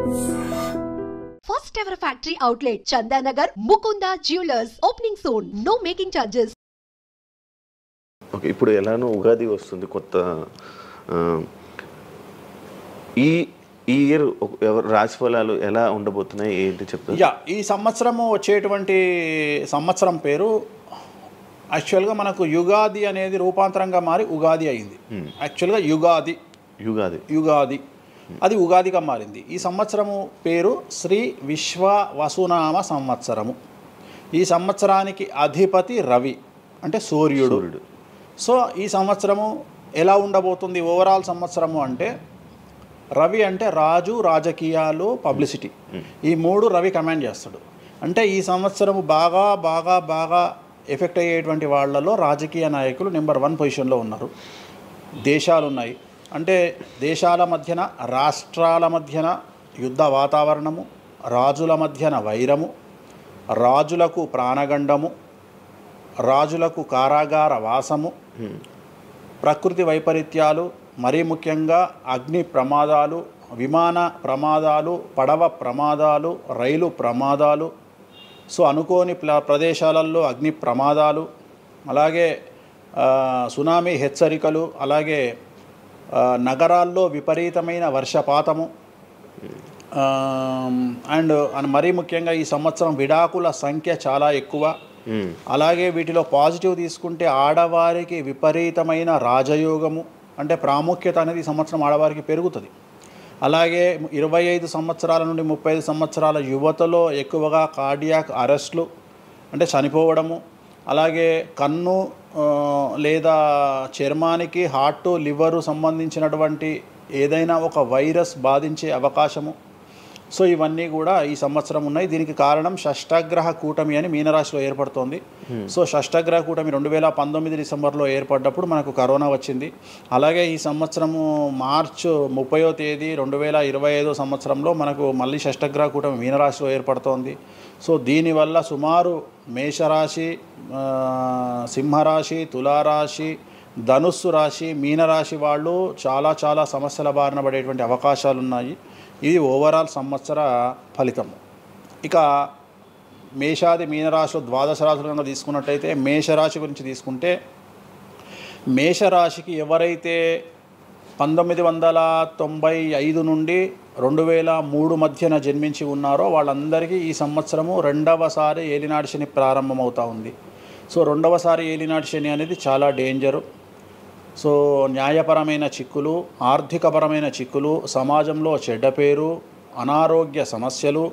First ever factory outlet, Chandanagar, Mukunda Jewelers, opening soon. No making charges. Okay, ఇప్పుడు ఎలానో ఉగాది వస్తుంది కొత్త. ఈ ఇయర్ రాశి ఫలాలు ఎలా ఉండబోతున్నాయి ఏంటి చెప్తారు? ఈ సంవత్సరము వచ్చేటువంటి సంవత్సరం పేరు యాక్చువల్గా మనకు యుగాది అనేది రూపాంతరంగా మారి ఉగాది అయింది. యాక్చువల్గా యుగాది అది ఉగాదిగా మారింది. ఈ సంవత్సరము పేరు శ్రీ విశ్వ వసునామ సంవత్సరము. ఈ సంవత్సరానికి అధిపతి రవి అంటే సూర్యుడు. సో ఈ సంవత్సరము ఎలా ఉండబోతుంది ఓవరాల్ సంవత్సరము అంటే, రవి అంటే రాజు, రాజకీయాలు, పబ్లిసిటీ, ఈ మూడు రవి కమాండ్ చేస్తాడు. అంటే ఈ సంవత్సరము బాగా బాగా బాగా ఎఫెక్ట్ అయ్యేటువంటి వాళ్ళలో రాజకీయ నాయకులు నెంబర్ 1 పొజిషన్లో ఉన్నారు. దేశాలు ఉన్నాయి అంటే దేశాల మధ్యన, రాష్ట్రాల మధ్యన యుద్ధ వాతావరణము, రాజుల మధ్యన వైరము, రాజులకు ప్రాణగండము, రాజులకు కారాగార వాసము, ప్రకృతి వైపరీత్యాలు, మరీ ముఖ్యంగా అగ్ని ప్రమాదాలు, విమాన ప్రమాదాలు, పడవ ప్రమాదాలు, రైలు ప్రమాదాలు, సో అనుకోని ప్రదేశాలలో అగ్ని ప్రమాదాలు, అలాగే సునామీ హెచ్చరికలు, అలాగే నగరాల్లో విపరీతమైన వర్షపాతము, అండ్ మరీ ముఖ్యంగా ఈ సంవత్సరం విడాకుల సంఖ్య చాలా ఎక్కువ. అలాగే వీటిలో పాజిటివ్ తీసుకుంటే ఆడవారికి విపరీతమైన రాజయోగము, అంటే ప్రాముఖ్యత అనేది ఈ సంవత్సరం ఆడవారికి పెరుగుతుంది. అలాగే 25 సంవత్సరాల నుండి 35 సంవత్సరాల యువతలో ఎక్కువగా కార్డియాక్ అరెస్ట్లు అంటే చనిపోవడము, అలాగే కన్ను లేదా చర్మానికి హార్ట్, లివరు సంబంధించినటువంటి ఏదైనా ఒక వైరస్ బాధించే అవకాశము. సో ఇవన్నీ కూడా ఈ సంవత్సరం ఉన్నాయి. దీనికి కారణం షష్టగ్రహ కూటమి అని మీనరాశిలో ఏర్పడుతోంది. సో షష్టగ్రహ కూటమి 2019 డిసెంబర్లో ఏర్పడ్డప్పుడు మనకు కరోనా వచ్చింది. అలాగే ఈ సంవత్సరము మార్చ్ 30వ తేదీ 2025 సంవత్సరంలో మనకు మళ్ళీ షష్టగ్రహ కూటమి మీనరాశిలో ఏర్పడుతోంది. సో దీనివల్ల సుమారు మేషరాశి, సింహరాశి, తులారాశి, ధనుస్సు రాశి, మీనరాశి వాళ్ళు చాలా చాలా సమస్యల బారిన పడేటువంటి అవకాశాలు ఉన్నాయి. ఇది ఓవరాల్ సంవత్సర ఫలితం. ఇక మేషాది మీనరాశిలో ద్వాదశ రాశులుగా తీసుకున్నట్టయితే మేషరాశి గురించి తీసుకుంటే, మేషరాశికి ఎవరైతే 1995 నుండి 2003 మధ్యన జన్మించి ఉన్నారో వాళ్ళందరికీ ఈ సంవత్సరము రెండవసారి ఏలినాటి శని ప్రారంభమవుతూ ఉంది. సో రెండవసారి ఏలినాటి శని అనేది చాలా డేంజరు. సో న్యాయపరమైన చిక్కులు, ఆర్థికపరమైన చిక్కులు, సమాజంలో చెడ్డ పేరు, అనారోగ్య సమస్యలు,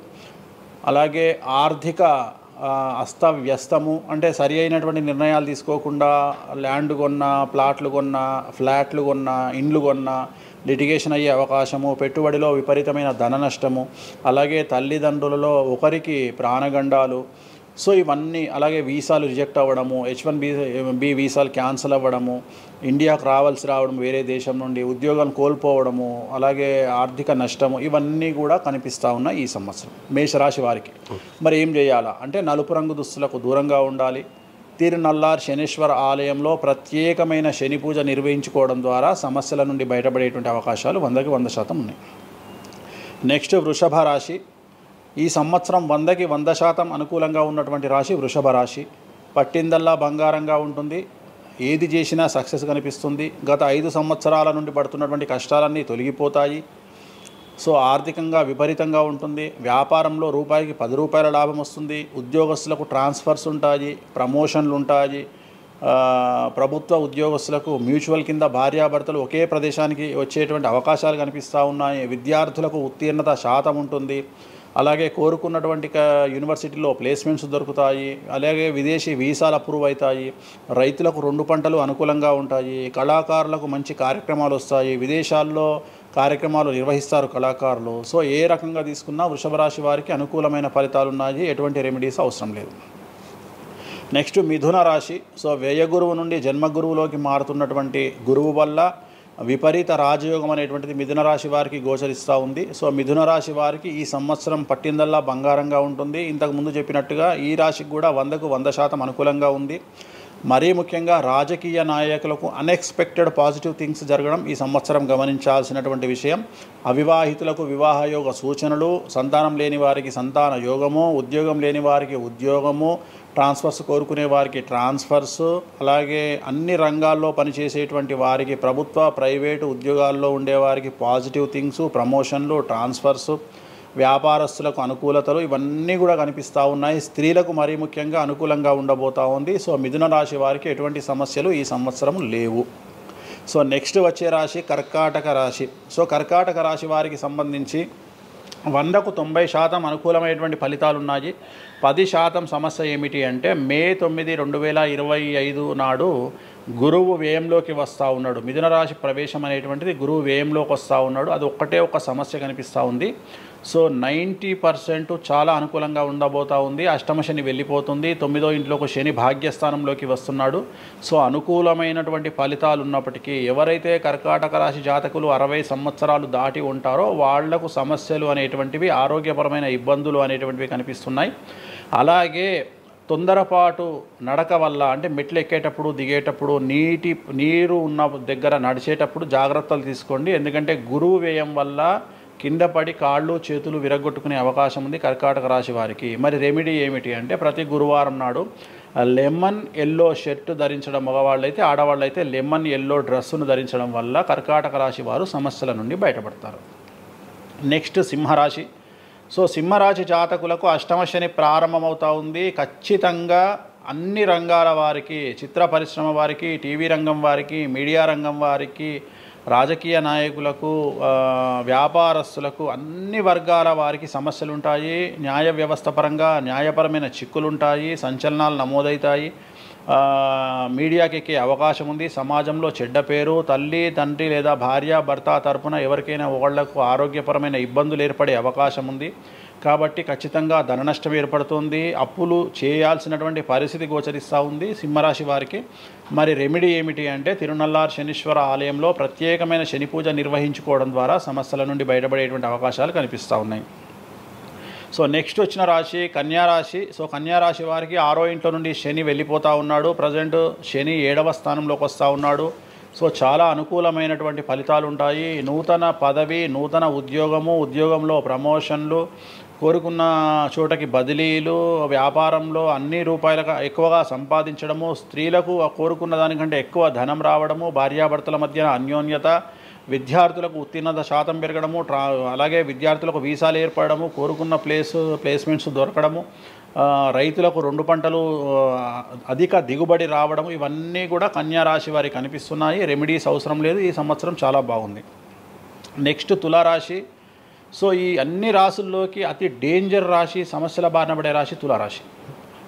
అలాగే ఆర్థిక అస్తవ్యస్తము, అంటే సరి అయినటువంటి నిర్ణయాలు తీసుకోకుండా ల్యాండ్ కొన్నా, ప్లాట్లు కొన్నా, ఫ్లాట్లు కొన్నా, ఇండ్లు కొన్నా లిటిగేషన్ అయ్యే అవకాశము, పెట్టుబడిలో విపరీతమైన ధన నష్టము, అలాగే తల్లిదండ్రులలో ఒకరికి ప్రాణగండాలు. సో ఇవన్నీ, అలాగే వీసాలు రిజెక్ట్ అవ్వడము, H1B వీసాలు క్యాన్సిల్ అవ్వడము, ఇండియాకు రావడం వేరే దేశం నుండి, ఉద్యోగం కోల్పోవడము, అలాగే ఆర్థిక నష్టము, ఇవన్నీ కూడా కనిపిస్తూ ఉన్నాయి ఈ సంవత్సరం మేషరాశి వారికి. మరి ఏం చేయాలా అంటే, నలుపు రంగు దుస్తులకు దూరంగా ఉండాలి. తిరునల్లార్ శనీశ్వర ఆలయంలో ప్రత్యేకమైన శని పూజ నిర్వహించుకోవడం ద్వారా సమస్యల నుండి బయటపడేటువంటి అవకాశాలు 100కి 100% ఉన్నాయి. నెక్స్ట్ వృషభ రాశి. ఈ సంవత్సరం 100కి 100% అనుకూలంగా ఉన్నటువంటి రాశి వృషభ రాశి. పట్టిందల్లా బంగారంగా ఉంటుంది, ఏది చేసినా సక్సెస్ కనిపిస్తుంది. గత 5 సంవత్సరాల నుండి పడుతున్నటువంటి కష్టాలన్నీ తొలగిపోతాయి. సో ఆర్థికంగా విపరీతంగా ఉంటుంది. వ్యాపారంలో రూపాయికి 10 రూపాయల లాభం వస్తుంది. ఉద్యోగస్తులకు ట్రాన్స్ఫర్స్ ఉంటాయి, ప్రమోషన్లు ఉంటాయి. ప్రభుత్వ ఉద్యోగస్తులకు మ్యూచువల్ కింద భార్యాభర్తలు ఒకే ప్రదేశానికి వచ్చేటువంటి అవకాశాలు కనిపిస్తూ ఉన్నాయి. విద్యార్థులకు ఉత్తీర్ణత శాతం ఉంటుంది. అలాగే కోరుకున్నటువంటి యూనివర్సిటీలో ప్లేస్మెంట్స్ దొరుకుతాయి. అలాగే విదేశీ వీసాలు అప్రూవ్ అవుతాయి. రైతులకు 2 పంటలు అనుకూలంగా ఉంటాయి. కళాకారులకు మంచి కార్యక్రమాలు వస్తాయి. విదేశాల్లో కార్యక్రమాలు నిర్వహిస్తారు కళాకారులు. సో ఏ రకంగా తీసుకున్నా వృషభ రాశి వారికి అనుకూలమైన ఫలితాలు ఉన్నాయి. ఎటువంటి రెమెడీస్ అవసరం లేదు. నెక్స్ట్ మిథున రాశి. సో వ్యయగురువు నుండి జన్మగురువులోకి మారుతున్నటువంటి గురువు వల్ల విపరీత రాజయోగం అనేటువంటిది మిథున రాశి వారికి గోచరిస్తూ ఉంది. సో మిథున రాశి వారికి ఈ సంవత్సరం పట్టిందల్లా బంగారంగా ఉంటుంది. ఇంతకుముందు చెప్పినట్టుగా ఈ రాశికి కూడా 100కు 100% అనుకూలంగా ఉంది. మరీ ముఖ్యంగా రాజకీయ నాయకులకు అన్ఎక్స్పెక్టెడ్ పాజిటివ్ థింగ్స్ జరగడం ఈ సంవత్సరం గమనించాల్సినటువంటి విషయం. అవివాహితులకు వివాహయోగ సూచనలు, సంతానం లేని వారికి సంతాన యోగము, ఉద్యోగం లేని వారికి ఉద్యోగము, ట్రాన్స్ఫర్స్ కోరుకునే వారికి ట్రాన్స్ఫర్స్, అలాగే అన్ని రంగాల్లో పనిచేసేటువంటి వారికి ప్రభుత్వ ప్రైవేటు ఉద్యోగాల్లో ఉండేవారికి పాజిటివ్ థింగ్స్, ప్రమోషన్లు, ట్రాన్స్ఫర్స్, వ్యాపారస్తులకు అనుకూలతలు ఇవన్నీ కూడా కనిపిస్తూ ఉన్నాయి. స్త్రీలకు మరీ ముఖ్యంగా అనుకూలంగా ఉండబోతూ ఉంది. సో మిథున రాశి వారికి ఎటువంటి సమస్యలు ఈ సంవత్సరం లేవు. సో నెక్స్ట్ వచ్చే రాశి కర్కాటక రాశి. సో కర్కాటక రాశి వారికి సంబంధించి 100కు 90% అనుకూలమైనటువంటి ఫలితాలు ఉన్నాయి. 10% సమస్య ఏమిటి అంటే మే 9, 2025 నాడు గురువు వ్యయంలోకి వస్తూ ఉన్నాడు. మిథున రాశి ప్రవేశం అనేటువంటిది గురువు వ్యయంలోకి వస్తూ ఉన్నాడు. అది ఒక్కటే ఒక సమస్య కనిపిస్తూ ఉంది. సో 90% చాలా అనుకూలంగా ఉండబోతూ ఉంది. అష్టమ శని వెళ్ళిపోతుంది. 9వ ఇంట్లోకి శని భాగ్యస్థానంలోకి వస్తున్నాడు. సో అనుకూలమైనటువంటి ఫలితాలు ఉన్నప్పటికీ ఎవరైతే కర్కాటక రాశి జాతకులు 60 సంవత్సరాలు దాటి ఉంటారో వాళ్లకు సమస్యలు అనేటువంటివి, ఆరోగ్యపరమైన ఇబ్బందులు అనేటువంటివి కనిపిస్తున్నాయి. అలాగే తొందరపాటు నడక వల్ల అంటే మెట్లు ఎక్కేటప్పుడు దిగేటప్పుడు నీరు ఉన్న దగ్గర నడిచేటప్పుడు జాగ్రత్తలు తీసుకోండి. ఎందుకంటే గురువు వ్యయం వల్ల కింద పడి కాళ్ళు చేతులు విరగొట్టుకునే అవకాశం ఉంది కర్కాటక రాశి వారికి. మరి రెమెడీ ఏమిటి అంటే ప్రతి గురువారం నాడు లెమన్ ఎల్లో షర్ట్ ధరించడం మగవాళ్ళైతే, ఆడవాళ్ళైతే లెమన్ ఎల్లో డ్రెస్సును ధరించడం వల్ల కర్కాటక రాశి వారు సమస్యల నుండి బయటపడతారు. నెక్స్ట్ సింహరాశి. సో సింహరాశి జాతకులకు అష్టమ శని ప్రారంభమవుతూ ఉంది. ఖచ్చితంగా అన్ని రంగాల వారికి, చిత్ర పరిశ్రమ వారికి, టీవీ రంగం వారికి, మీడియా రంగం వారికి, రాజకీయ నాయకులకు, వ్యాపారస్తులకు, అన్ని వర్గాల వారికి సమస్యలు ఉంటాయి. న్యాయ వ్యవస్థ పరంగా న్యాయపరమైన చిక్కులు ఉంటాయి, సంచలనాలు నమోదవుతాయి, మీడియాకి ఎక్కే అవకాశం ఉంది. సమాజంలో చెడ్డ పేరు, తల్లి తండ్రి లేదా భార్య భర్త తరపున ఎవరికైనా ఒకళ్లకు ఆరోగ్యపరమైన ఇబ్బందులు ఏర్పడే అవకాశం ఉంది. కాబట్టి ఖచ్చితంగా ధన నష్టం ఏర్పడుతుంది. అప్పులు చేయాల్సినటువంటి పరిస్థితి గోచరిస్తూ ఉంది సింహరాశి వారికి. మరి రెమెడీ ఏమిటి అంటే తిరునల్లార్ శనీశ్వర ఆలయంలో ప్రత్యేకమైన శని పూజ నిర్వహించుకోవడం ద్వారా సమస్యల నుండి బయటపడేటువంటి అవకాశాలు కనిపిస్తూ ఉన్నాయి. సో నెక్స్ట్ వచ్చిన రాశి కన్యారాశి. సో కన్యారాశి వారికి 6వ ఇంట్లో నుండి శని వెళ్ళిపోతూ ఉన్నాడు. ప్రజెంట్ శని 7వ స్థానంలోకి వస్తూ ఉన్నాడు. సో చాలా అనుకూలమైనటువంటి ఫలితాలు ఉంటాయి. నూతన పదవి, నూతన ఉద్యోగము, ఉద్యోగంలో ప్రమోషన్లు, కోరుకున్న చోటకి బదిలీలు, వ్యాపారంలో అన్ని రూపాయలకు ఎక్కువగా సంపాదించడము, స్త్రీలకు కోరుకున్న దానికంటే ఎక్కువ ధనం రావడము, భార్యాభర్తల మధ్య అన్యోన్యత, విద్యార్థులకు ఉత్తీర్ణత శాతం పెరగడము, అలాగే విద్యార్థులకు వీసాలు ఏర్పడము, కోరుకున్న ప్లేస్మెంట్స్ దొరకడము, రైతులకు 2 పంటలు అధిక దిగుబడి రావడము, ఇవన్నీ కూడా కన్యారాశి వారికి కనిపిస్తున్నాయి. రెమెడీస్ అవసరం లేదు. ఈ సంవత్సరం చాలా బాగుంది. నెక్స్ట్ తులారాశి. సో ఈ అన్ని రాశుల్లోకి అతి డేంజర్ రాశి, సమస్యల బారిన పడే రాశి తులారాశి.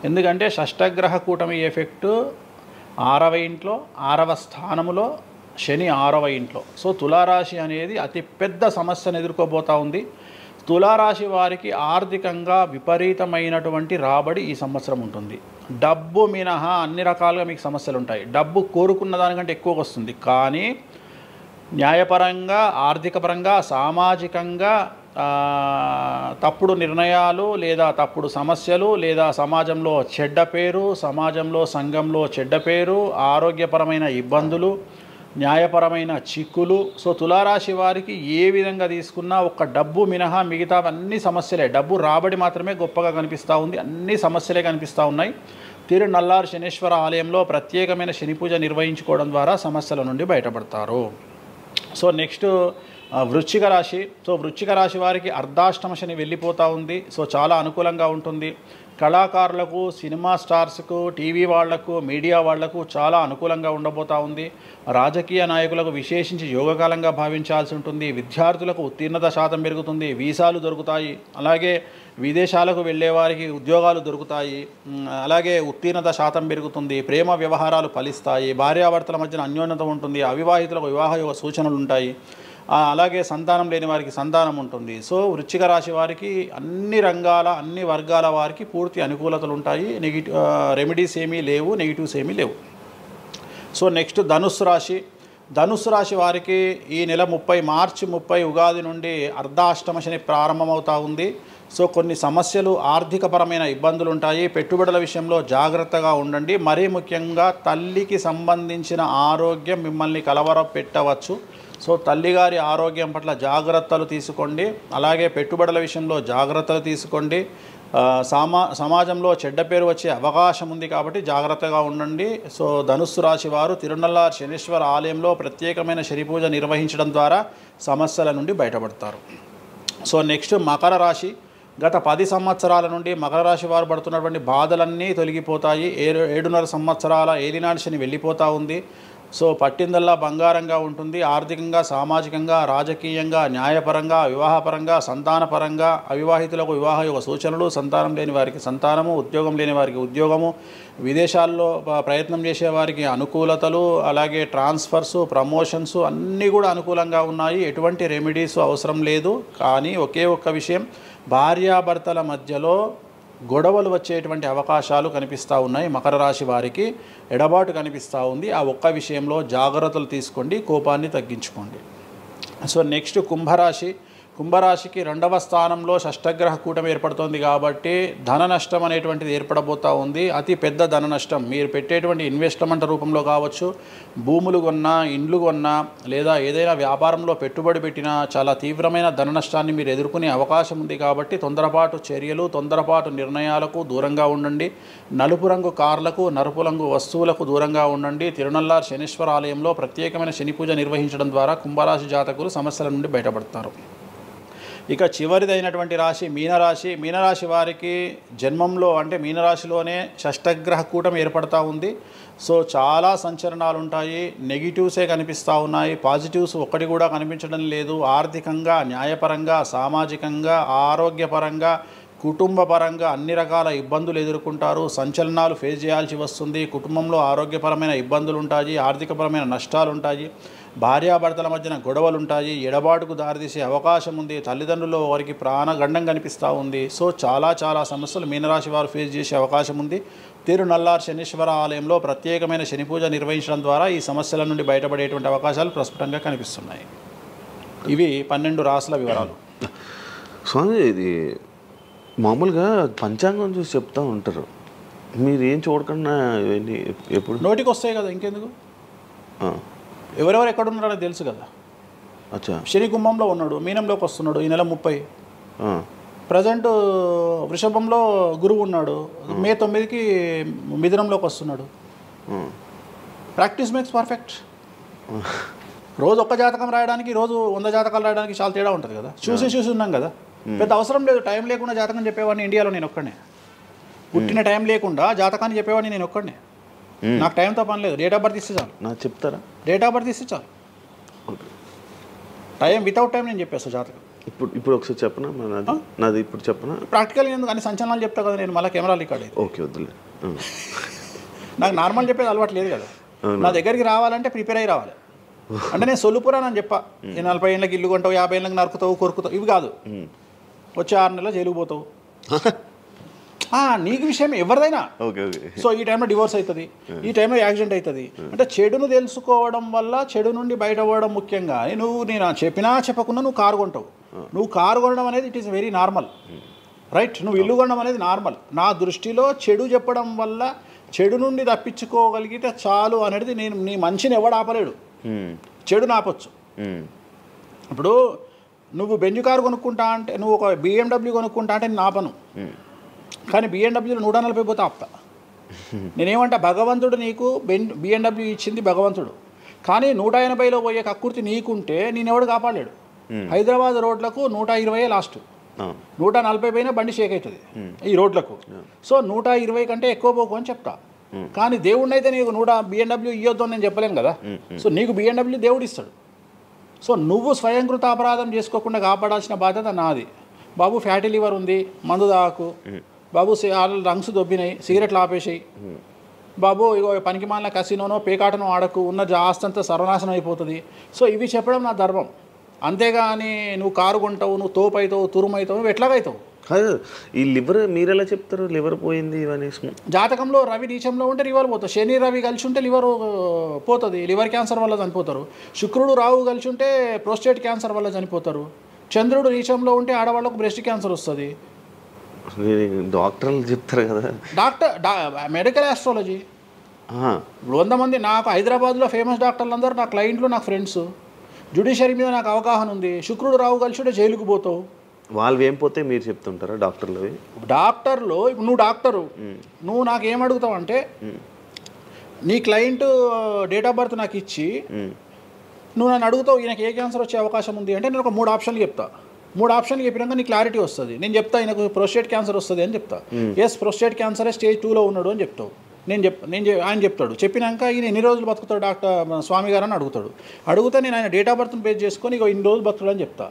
ఎందుకంటే షష్టగ్రహ కూటమి ఎఫెక్ట్ 6వ ఇంట్లో, 6వ స్థానములో శని 6వ ఇంట్లో. సో తులారాశి అనేది అతి పెద్ద సమస్యను ఎదుర్కోబోతూ ఉంది. తులారాశి వారికి ఆర్థికంగా విపరీతమైనటువంటి రాబడి ఈ సంవత్సరం ఉంటుంది. డబ్బు మినహా అన్ని రకాలుగా మీకు సమస్యలు ఉంటాయి. డబ్బు కోరుకున్న దానికంటే ఎక్కువ వస్తుంది. కానీ న్యాయపరంగా, ఆర్థికపరంగా, సామాజికంగా తప్పుడు నిర్ణయాలు లేదా తప్పుడు సమస్యలు లేదా సమాజంలో చెడ్డ పేరు, సమాజంలో సంఘంలో చెడ్డ పేరు, ఆరోగ్యపరమైన ఇబ్బందులు, న్యాయపరమైన చిక్కులు. సో తులారాశి వారికి ఏ విధంగా తీసుకున్నా ఒక్క డబ్బు మినహా మిగతా అన్ని సమస్యలే. డబ్బు రాబడి మాత్రమే గొప్పగా కనిపిస్తూ ఉంది. అన్ని సమస్యలే కనిపిస్తూ ఉన్నాయి. తిరునల్లార్ శనీశ్వర ఆలయంలో ప్రత్యేకమైన శని పూజ నిర్వహించుకోవడం ద్వారా సమస్యల నుండి బయటపడతారు. సో నెక్స్ట్ వృశ్చిక రాశి. సో వృశ్చిక రాశి వారికి అర్ధాష్టమ శని వెళ్ళిపోతూ ఉంది. సో చాలా అనుకూలంగా ఉంటుంది. కళాకారులకు, సినిమా స్టార్స్కు, టీవీ వాళ్లకు, మీడియా వాళ్లకు చాలా అనుకూలంగా ఉండబోతూ ఉంది. రాజకీయ నాయకులకు విశేషించి యోగకాలంగా భావించాల్సి ఉంటుంది. విద్యార్థులకు ఉత్తీర్ణత శాతం పెరుగుతుంది, వీసాలు దొరుకుతాయి. అలాగే విదేశాలకు వెళ్ళే వారికి ఉద్యోగాలు దొరుకుతాయి. అలాగే ఉత్తీర్ణత శాతం పెరుగుతుంది. ప్రేమ వ్యవహారాలు ఫలిస్తాయి. భార్యాభర్తల మధ్యన అన్యోన్యత ఉంటుంది. అవివాహితులకు వివాహ సూచనలు ఉంటాయి. అలాగే సంతానం లేని వారికి సంతానం ఉంటుంది. సో వృశ్చిక రాశి వారికి అన్ని రంగాల, అన్ని వర్గాల వారికి పూర్తి అనుకూలతలు ఉంటాయి. రెమెడీస్ ఏమీ లేవు, నెగిటివ్స్ ఏమీ లేవు. సో నెక్స్ట్ ధనుస్సు రాశి. ధనుస్సు రాశి వారికి ఈ నెల మార్చి 30 ఉగాది నుండి అర్ధాష్టమ శని ప్రారంభమవుతా ఉంది. సో కొన్ని సమస్యలు, ఆర్థికపరమైన ఇబ్బందులు ఉంటాయి. పెట్టుబడుల విషయంలో జాగ్రత్తగా ఉండండి. మరీ ముఖ్యంగా తల్లికి సంబంధించిన ఆరోగ్యం మిమ్మల్ని కలవరపెట్టవచ్చు. సో తల్లిగారి ఆరోగ్యం పట్ల జాగ్రత్తలు తీసుకోండి. అలాగే పెట్టుబడుల విషయంలో జాగ్రత్తలు తీసుకోండి. సమాజంలో చెడ్డ పేరు వచ్చే అవకాశం ఉంది కాబట్టి జాగ్రత్తగా ఉండండి. సో ధనుస్సు రాశి వారు తిరునల్లార్ శనీశ్వర ఆలయంలో ప్రత్యేకమైన శని పూజ నిర్వహించడం ద్వారా సమస్యల నుండి బయటపడతారు. సో నెక్స్ట్ మకర రాశి. గత 10 సంవత్సరాల నుండి మకర రాశి వారు పడుతున్నటువంటి బాధలన్నీ తొలగిపోతాయి. 7.5 సంవత్సరాల ఏలినాటి శని వెళ్ళిపోతూ ఉంది. సో పట్టిందల్లా బంగారంగా ఉంటుంది. ఆర్థికంగా, సామాజికంగా, రాజకీయంగా, న్యాయపరంగా, వివాహపరంగా, సంతానపరంగా, అవివాహితులకు వివాహ యొక్క సూచనలు, సంతానం లేని వారికి సంతానము, ఉద్యోగం లేని వారికి ఉద్యోగము, విదేశాల్లో ప్రయత్నం చేసే వారికి అనుకూలతలు, అలాగే ట్రాన్స్ఫర్సు, ప్రమోషన్స్ అన్నీ కూడా అనుకూలంగా ఉన్నాయి. ఎటువంటి రెమెడీస్ అవసరం లేదు. కానీ ఒకే ఒక్క విషయం, భార్యాభర్తల మధ్యలో గొడవలు వచ్చేటువంటి అవకాశాలు కనిపిస్తూ ఉన్నాయి. మకర రాశి వారికి ఎడబాటు కనిపిస్తూ ఉంది. ఆ ఒక్క విషయంలో జాగ్రత్తలు తీసుకోండి, కోపాన్ని తగ్గించుకోండి. సో నెక్స్ట్ కుంభరాశి. కుంభరాశికి 2వ స్థానంలో షష్టగ్రహ కూటమి ఏర్పడుతోంది కాబట్టి ధన నష్టం అనేటువంటిది ఏర్పడబోతూ ఉంది. అతి పెద్ద ధన నష్టం మీరు పెట్టేటువంటి ఇన్వెస్ట్మెంట్ రూపంలో కావచ్చు, భూములు కొన్నా, ఇండ్లు కొన్నా, లేదా ఏదైనా వ్యాపారంలో పెట్టుబడి పెట్టినా చాలా తీవ్రమైన ధన నష్టాన్ని మీరు ఎదుర్కొనే అవకాశం ఉంది. కాబట్టి తొందరపాటు చర్యలు, తొందరపాటు నిర్ణయాలకు దూరంగా ఉండండి. నలుపు రంగు కార్లకు, నలుపు రంగు వస్తువులకు దూరంగా ఉండండి. తిరునల్లార్ శనీశ్వర ఆలయంలో ప్రత్యేకమైన శని పూజ నిర్వహించడం ద్వారా కుంభరాశి జాతకులు సమస్యల నుండి బయటపడతారు. ఇక చివరిదైనటువంటి రాశి మీనరాశి. మీనరాశి వారికి జన్మంలో అంటే మీనరాశిలోనే షష్టగ్రహ కూటమి ఏర్పడతా ఉంది. సో చాలా సంచలనాలు ఉంటాయి. నెగిటివ్సే కనిపిస్తూ ఉన్నాయి, పాజిటివ్స్ ఒక్కటి కూడా కనిపించడం లేదు. ఆర్థికంగా, న్యాయపరంగా, సామాజికంగా, ఆరోగ్యపరంగా, కుటుంబపరంగా అన్ని రకాల ఇబ్బందులు ఎదుర్కొంటారు. సంచలనాలు ఫేస్ చేయాల్సి వస్తుంది. కుటుంబంలో ఆరోగ్యపరమైన ఇబ్బందులు ఉంటాయి, ఆర్థికపరమైన నష్టాలు ఉంటాయి, భార్యాభర్తల మధ్యన గొడవలు ఉంటాయి, ఎడబాటుకు దారితీసే అవకాశం ఉంది. తల్లిదండ్రుల్లో వారికి ప్రాణగండం కనిపిస్తూ ఉంది. సో చాలా సమస్యలు మీనరాశి వారు ఫేస్ చేసే అవకాశం ఉంది. తిరునల్లార్ శనీశ్వర ఆలయంలో ప్రత్యేకమైన శని పూజ నిర్వహించడం ద్వారా ఈ సమస్యల నుండి బయటపడేటువంటి అవకాశాలు ప్రస్ఫుటంగా కనిపిస్తున్నాయి. ఇవి 12 రాశుల వివరాలు. స్వామి, ఇది మామూలుగా పంచాంగం చూసి చెప్తూ ఉంటారు, మీరు ఏం చూడకుండా ఇవన్నీ ఎప్పుడు నోటికి వస్తాయి కదా, ఇంకెందుకు? ఎవరెవరు ఎక్కడున్నారో తెలుసు కదా. అచ్చా, శని కుంభంలో ఉన్నాడు, మీనంలోకి వస్తున్నాడు ఈ నెల 30. ప్రజెంట్ వృషభంలో గురువు ఉన్నాడు, మే 9కి మిథునంలోకి వస్తున్నాడు. Practice makes perfect. రోజు ఒక్క జాతకం రాయడానికి, రోజు 100 జాతకాలు రాయడానికి చాలా తేడా ఉంటుంది కదా. చూసి ఉన్నాం కదా, పెద్ద అవసరం లేదు. టైం లేకుండా జాతకం చెప్పేవాడిని ఇండియాలో నేను ఒక్కడే. పుట్టిన టైం లేకుండా జాతకాన్ని చెప్పేవాడిని నేను ఒక్కడే. నాకు టైంతో పని లేదు. డేట్ ఆఫ్ బర్త్ ఇస్తే చాలు. నాకు చెప్తారా? డేట్ ఆఫ్ బర్త్ ఇస్తే చాలు. టైం వితౌట్ టైం నేను చెప్పేస్తాను జాతకం. ఇప్పుడు ఒకసారి చెప్పనా? నాది ఇప్పుడు చెప్పనా? ప్రాక్టికల్ ఎందుకు అని సంచలనాలు చెప్తా కదా నేను, మళ్ళీ కెమెరా రికార్డ్ అయ్యి. ఓకే, వద్దులే. నాకు నార్మల్ చెప్పేది అలవాటు లేదు కదా. నా దగ్గరికి రావాలంటే ప్రిపేర్ అయ్యి రావాలి. అంటే నేను సొల్లుపురానని చెప్పా, 40 ఏళ్ళకి ఇల్లు కొంటావు, 50 ఏళ్ళకి నరుకుతావు, కొరుకుతావు, ఇవి కాదు. వచ్చే 6 నెలలు జైలుకు పోతావు. నీకు విషయం ఎవరిదైనా. సో ఈ టైంలో డివోర్స్ అవుతుంది, ఈ టైంలో యాక్సిడెంట్ అవుతుంది. అంటే చెడును తెలుసుకోవడం వల్ల చెడు నుండి బయటపడడం ముఖ్యంగా. నేను చెప్పినా చెప్పకుండా నువ్వు కారు కొంటావు. నువ్వు కారు కొనడం అనేది it is very normal, right? నువ్వు ఇల్లు కొనడం అనేది నార్మల్. నా దృష్టిలో చెడు చెప్పడం వల్ల చెడు నుండి తప్పించుకోగలిగితే చాలు అనేది నీ మనిషిని ఎవడు ఆపలేడు. చెడుని ఆపొచ్చు. ఇప్పుడు నువ్వు బెంజ్ కారు కొనుక్కుంటా అంటే, నువ్వు ఒక BMW కొనుక్కుంటా అంటే నేను ఆపను. కానీ BMW 140 పోతే ఆపుతా. నేనేమంటా, భగవంతుడు నీకు BMW ఇచ్చింది భగవంతుడు, కానీ 180లో పోయే కక్కుర్తి నీకుంటే నేనెవడు కాపాడలేడు. హైదరాబాద్ రోడ్లకు 120 లాస్ట్. 140 పైన బండి షేక్ అవుతుంది ఈ రోడ్లకు. సో 120 కంటే ఎక్కువ పోకు అని చెప్తా. కానీ దేవుడిని అయితే నీకు BMW ఇవ్వద్దు అని నేను చెప్పలేను కదా. సో నీకు BMW దేవుడు ఇస్తాడు. సో నువ్వు స్వయంకృత అపరాధం చేసుకోకుండా కాపాడాల్సిన బాధ్యత నాది. బాబు ఫ్యాటీ లివర్ ఉంది, మందు తాకు. బాబు లంగ్స్ దొబ్బినాయి, సిగరెట్లు ఆపేసాయి. బాబు ఇగో పనికి మాలిన కసినోనో పేకాటనో ఆడకు, ఉన్న ఆస్తంతా సర్వనాశనం అయిపోతుంది. సో ఇవి చెప్పడం నా ధర్మం. అంతేగాని నువ్వు కారు కొంటావు, నువ్వు తోపు అవుతావు, తురుము అవుతావు, నువ్వు ఎట్లాగవుతావు? కాదు ఈ లివర్ మీరు ఎలా చెప్తారు లివర్ పోయింది ఇవన్నీ? జాతకంలో రవి నీచంలో ఉంటే లివర్ పోతుంది, శని రవి కలిసి ఉంటే లివర్ పోతుంది, లివర్ క్యాన్సర్ వల్ల చనిపోతారు. శుక్రుడు రాహు కలిసి ఉంటే ప్రోస్టేట్ క్యాన్సర్ వల్ల చనిపోతారు. చంద్రుడు నీచంలో ఉంటే ఆడవాళ్ళకు బ్రెస్ట్ క్యాన్సర్ వస్తుంది. డాక్టర్లు చెప్తారు కదా. Medical astrology. ఇప్పుడు 100 మంది నాకు హైదరాబాద్లో ఫేమస్ డాక్టర్లు అందరూ నా క్లయింట్లు, నాకు ఫ్రెండ్స్. జ్యుడిషియరీ మీద నాకు అవగాహన ఉంది. శుక్రుడు రాహు కలిసి ఉంటే జైలుకు పోతావు. వాళ్ళు ఏం పోతే మీరు చెప్తుంటారా డాక్టర్లు? డాక్టర్లు ఇప్పుడు నువ్వు డాక్టరు, నువ్వు నాకు ఏం అడుగుతావు అంటే నీ క్లయింట్ డేట్ ఆఫ్ బర్త్ నాకు ఇచ్చి నువ్వు నన్ను అడుగుతావు ఈయనకి ఏ క్యాన్సర్ వచ్చే అవకాశం ఉంది అంటే నేను ఒక 3 ఆప్షన్లు చెప్తా. 3 ఆప్షన్లు చెప్పినాక నీ క్లారిటీ వస్తుంది. నేను చెప్తా ఈయనకు ప్రోస్టేట్ క్యాన్సర్ వస్తుంది అని చెప్తా. ఎస్ ప్రోస్టేట్ క్యాన్సరే స్టేజ్ 2లో ఉన్నాడు అని చెప్తావు. ఆయన చెప్తాడు. చెప్పినాక ఈయన ఎన్ని రోజులు బతుకుతాడు డాక్టర్ స్వామి గారు అని అడుగుతాడు. అడిగితే నేను ఆయన డేట్ ఆఫ్ బర్త్ని బేస్ చేసుకొని ఇక ఇన్ని రోజులు బతుకుతాడు అని చెప్తా.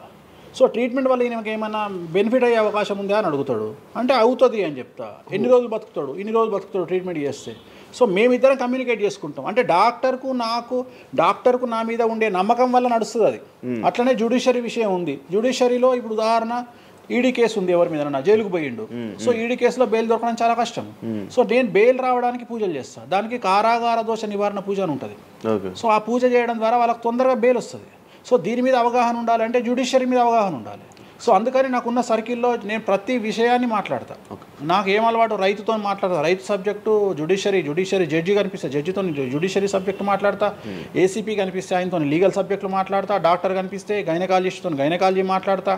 సో ట్రీట్మెంట్ వల్ల ఈయనకి ఏమైనా బెనిఫిట్ అయ్యే అవకాశం ఉందా అని అడుగుతాడు. అంటే అవుతుంది అని చెప్తా. ఎన్ని రోజులు బతుకుతాడు, ఇన్ని రోజులు బతుకుతాడు ట్రీట్మెంట్ చేస్తే. సో మేమిద్దరం కమ్యూనికేట్ చేసుకుంటాం. అంటే డాక్టర్కు నా మీద ఉండే నమ్మకం వల్ల నడుస్తుంది అది. అట్లనే జ్యుడిషియరీ విషయం ఉంది. జ్యుడిషియరీలో ఇప్పుడు ఉదాహరణ ఈడీ కేసు ఉంది, ఎవరి మీద నా జైలుకు పోయిండు. సో ఈడీ కేసులో బెయిల్ దొరకడం చాలా కష్టం. సో నేను బెయిల్ రావడానికి పూజలు చేస్తాను. దానికి కారాగార దోష నివారణ పూజ అని ఉంటుంది. సో ఆ పూజ చేయడం ద్వారా వాళ్ళకి తొందరగా బెయిల్ వస్తుంది. సో దీని మీద అవగాహన ఉండాలంటే జ్యుడిషియరీ మీద అవగాహన ఉండాలి. సో అందుకని నాకున్న సర్కిల్లో నేను ప్రతి విషయాన్ని మాట్లాడతా. నాకు ఏం అలవాటు, రైతుతో మాట్లాడతా. రైతు సబ్జెక్టు జుడిషియరీ జడ్జి కనిపిస్తే జడ్జితో జుడిషియరీ సబ్జెక్టు మాట్లాడతా. ఏసీపీ కనిపిస్తే ఆయనతో లీగల్ సబ్జెక్టులు మాట్లాడతా. డాక్టర్ కనిపిస్తే గైనకాలజిస్ట్తో గైనకాలజీ మాట్లాడతా.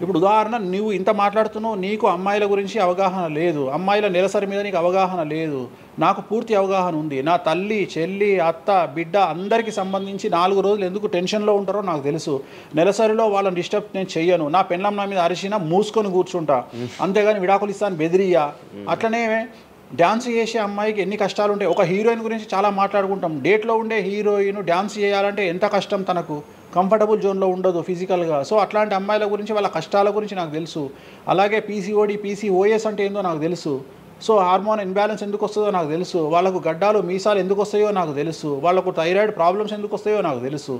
ఇప్పుడు ఉదాహరణ నువ్వు ఇంత మాట్లాడుతున్నావు, నీకు అమ్మాయిల గురించి అవగాహన లేదు, అమ్మాయిల నెలసరి మీద నీకు అవగాహన లేదు. నాకు పూర్తి అవగాహన ఉంది. నా తల్లి, చెల్లి, అత్త, బిడ్డ అందరికీ సంబంధించి 4 రోజులు ఎందుకు టెన్షన్లో ఉంటారో నాకు తెలుసు. నెలసరిలో వాళ్ళని డిస్టర్బ్ నేను చెయ్యను. నా పెళ్ళం నా మీద అరిచినా మూసుకొని కూర్చుంటా, అంతేగాని విడాకులు ఇస్తాను బెదిరియా. అట్లనే డ్యాన్స్ చేసే అమ్మాయికి ఎన్ని కష్టాలు ఉంటాయి. ఒక హీరోయిన్ గురించి చాలా మాట్లాడుకుంటాం. డేట్లో ఉండే హీరోయిన్ డ్యాన్స్ చేయాలంటే ఎంత కష్టం, తనకు కంఫర్టబుల్ జోన్లో ఉండదు ఫిజికల్గా. సో అట్లాంటి అమ్మాయిల గురించి, వాళ్ళ కష్టాల గురించి నాకు తెలుసు. అలాగే పీసీఓడి, పీసీఓఎస్ అంటే ఏందో నాకు తెలుసు. సో హార్మోన్ ఇన్బ్యాలెన్స్ ఎందుకు వస్తుందో నాకు తెలుసు. వాళ్ళకు గడ్డాలు మీసాలు ఎందుకు వస్తాయో నాకు తెలుసు. వాళ్ళకు థైరాయిడ్ ప్రాబ్లమ్స్ ఎందుకు వస్తాయో నాకు తెలుసు.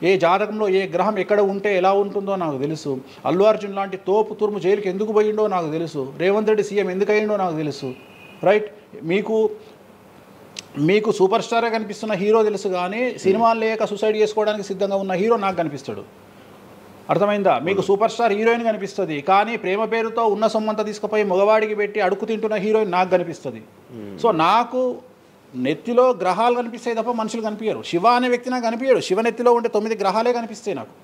ఏ జాతకంలో ఏ గ్రహం ఎక్కడ ఉంటే ఎలా ఉంటుందో నాకు తెలుసు. అల్లు అర్జున్ లాంటి తోపు తురుము జైలుకి ఎందుకు పోయిండో నాకు తెలుసు. రేవంత్ రెడ్డి సీఎం ఎందుకు అయ్యిండో నాకు తెలుసు. రైట్, మీకు సూపర్ స్టార్గా కనిపిస్తున్న హీరో తెలుసు, కానీ సినిమాలు లేక సూసైడ్ చేసుకోవడానికి సిద్ధంగా ఉన్న హీరో నాకు కనిపిస్తాడు. అర్థమైందా? మీకు సూపర్ స్టార్ హీరోయిన్ కనిపిస్తుంది, కానీ ప్రేమ పేరుతో ఉన్న సొమ్మంతా తీసుకుపోయి మగవాడికి పెట్టి అడుగు తింటున్న హీరోయిన్ నాకు కనిపిస్తుంది. సో నాకు నెత్తిలో గ్రహాలు కనిపిస్తాయి తప్ప మనుషులు కనిపించరు. శివ అనే వ్యక్తి నాకు కనిపించడు. శివ నెత్తిలో ఉండే 9 గ్రహాలే కనిపిస్తాయి నాకు.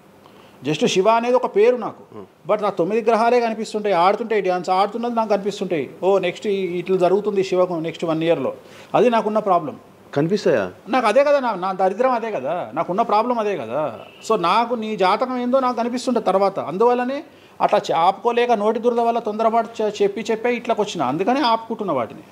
జస్ట్ శివ అనేది ఒక పేరు నాకు, బట్ నా 9 గ్రహాలే కనిపిస్తుంటాయి. ఆడుతుంటాయి, డ్యాన్స్ ఆడుతున్నది నాకు కనిపిస్తుంటాయి. నెక్స్ట్ ఇట్లా జరుగుతుంది శివకు నెక్స్ట్ 1 ఇయర్లో. అది నాకున్న ప్రాబ్లం. కనిపిస్తాయా? నాకు అదే కదా, నా దరిద్రం అదే కదా, నాకున్న ప్రాబ్లం అదే కదా. సో నాకు నీ జాతకం ఏందో నాకు కనిపిస్తుంటుంది తర్వాత. అందువల్లనే అట్లా ఆపుకోలేక నోటి దురద వల్ల తొందరపాటు చెప్పే ఇట్లకి వచ్చిన. అందుకనే ఆపుకుంటున్న వాటిని.